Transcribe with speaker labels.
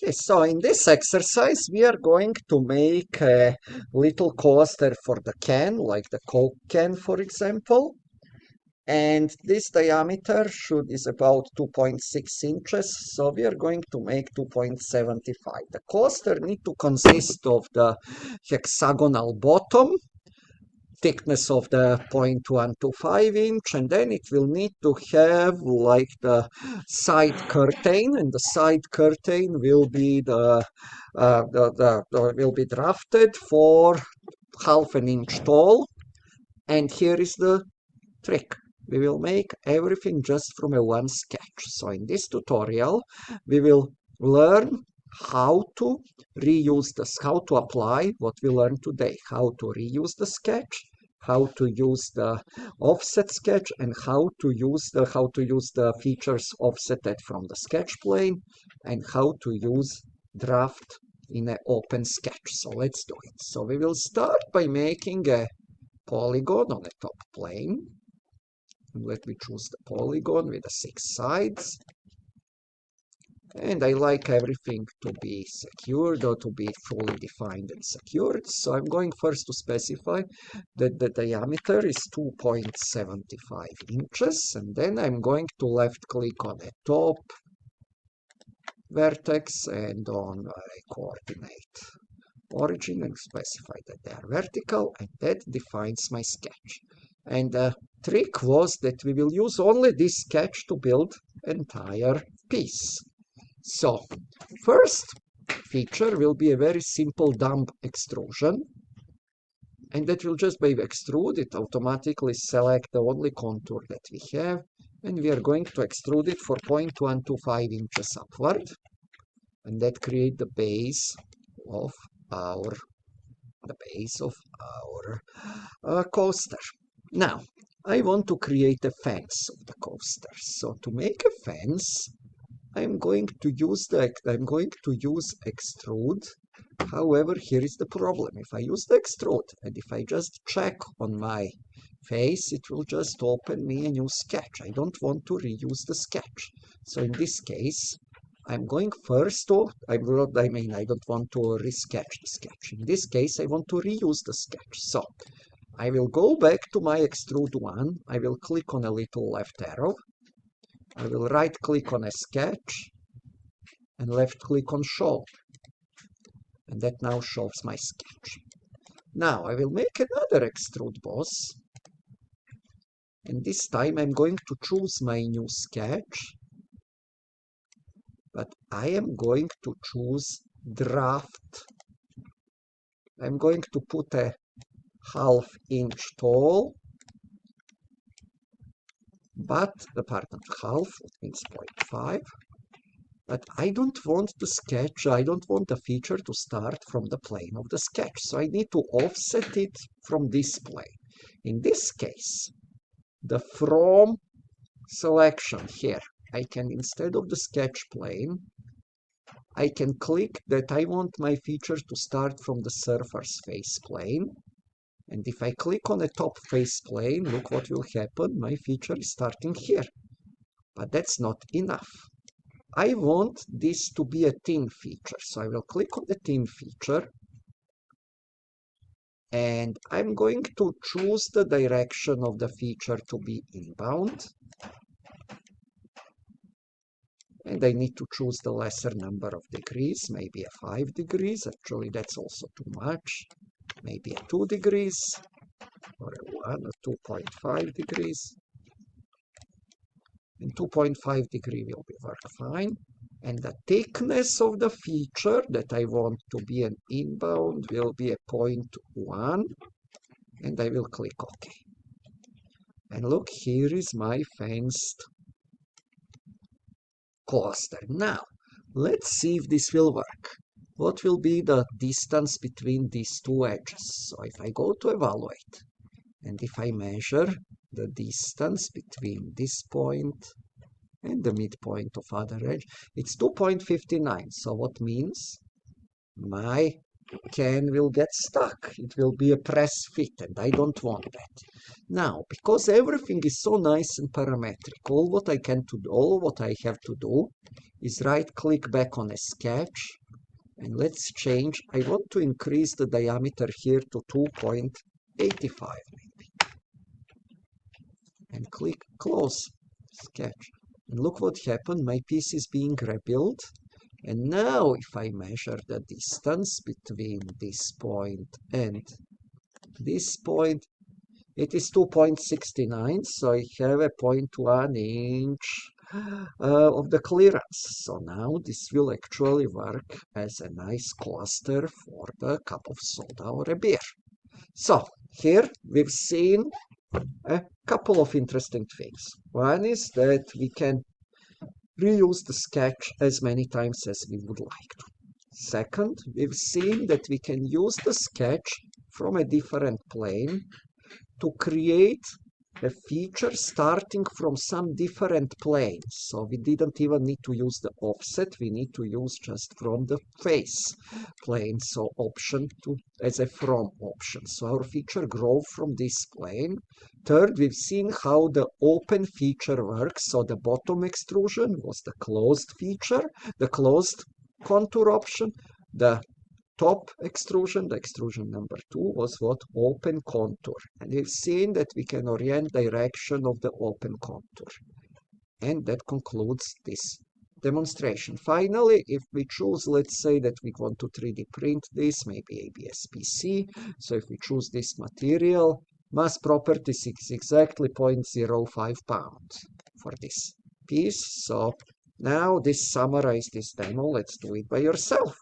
Speaker 1: Okay, so in this exercise, we are going to make a little coaster for the can, like the Coke can, for example. And this diameter is about 2.6 inches, so we are going to make 2.75. The coaster need to consist of the hexagonal bottom, thickness of the 0.125 inch, and then it will need to have like the side curtain, and the side curtain will be will be drafted for half an inch tall. And here is the trick. We will make everything just from a one sketch. So in this tutorial, we will learn how to how to apply what we learned today, how to reuse the sketch, how to use the offset sketch, and how to use the features offsetted from the sketch plane, and how to use draft in an open sketch. So let's do it. So we will start by making a polygon on the top plane. Let me choose the polygon with the 6 sides. And I like everything to be secured or to be fully defined and secured. So I'm going first to specify that the diameter is 2.75 inches. And then I'm going to left click on the top vertex and on a coordinate origin and specify that they are vertical, and that defines my sketch. And the trick was that we will use only this sketch to build entire piece. So first feature will be a very simple dump extrusion, and that will just by extrude it automatically select the only contour that we have, and we are going to extrude it for 0.125 inches upward, and that create the base of our coaster. Now I want to create a fence of the coaster. So to make a fence, I'm going to use extrude. However, here is the problem. If I use the extrude and if I just check on my face, it will just open me a new sketch. I don't want to reuse the sketch. So in this case, I'm going first to, I don't want to resketch the sketch. In this case, I want to reuse the sketch. So I will go back to my extrude one. I will click on a little left arrow. I will right click on a sketch and left click on show. And that now shows my sketch. Now I will make another extrude boss. And this time I'm going to choose my new sketch. But I am going to choose draft. I'm going to put a half inch tall, but half, it means 0.5. But I don't want the feature to start from the plane of the sketch. So I need to offset it from this plane. In this case, the from selection here, I can, instead of the sketch plane, I can click that I want my feature to start from the surface face plane. And if I click on the top face plane, look what will happen. My feature is starting here. But that's not enough. I want this to be a thin feature. So I will click on the thin feature. And I'm going to choose the direction of the feature to be inbound. And I need to choose the lesser number of degrees, maybe a 5 degrees. Actually, that's also too much. Maybe a 2 degrees, or a 1 or 2.5 degrees. And 2.5 degree will work fine. And the thickness of the feature that I want to be an inbound will be a 0.1. And I will click OK. And look, here is my fenced coaster. Now, let's see if this will work. What will be the distance between these two edges? So if I go to evaluate, and if I measure the distance between this point and the midpoint of other edge, it's 2.59. So what means? My can will get stuck. It will be a press fit, and I don't want that. Now, because everything is so nice and parametric, all what I have to do is right-click back on a sketch, and let's change. I want to increase the diameter here to 2.85 maybe. And click close sketch. And look what happened. My piece is being rebuilt. And now if I measure the distance between this point and this point, it is 2.69, so I have a 0.1 inch of the clearance. So now this will actually work as a nice cluster for the cup of soda or a beer. So here we've seen a couple of interesting things. One is that we can reuse the sketch as many times as we would like to. Second, we've seen that we can use the sketch from a different plane to create a feature starting from some different plane. So we didn't even need to use the offset, we need to use just from the face plane. So option to as a from option. So our feature grows from this plane. Third, we've seen how the open feature works. So the bottom extrusion was the closed feature, the closed contour option. The top extrusion, the extrusion number 2, was what? Open contour. And we've seen that we can orient direction of the open contour. And that concludes this demonstration. Finally, if we choose, let's say that we want to 3D print this, maybe ABS-PC. So if we choose this material, mass properties is exactly 0.05 pounds for this piece. So now this summarizes this demo. Let's do it by yourself.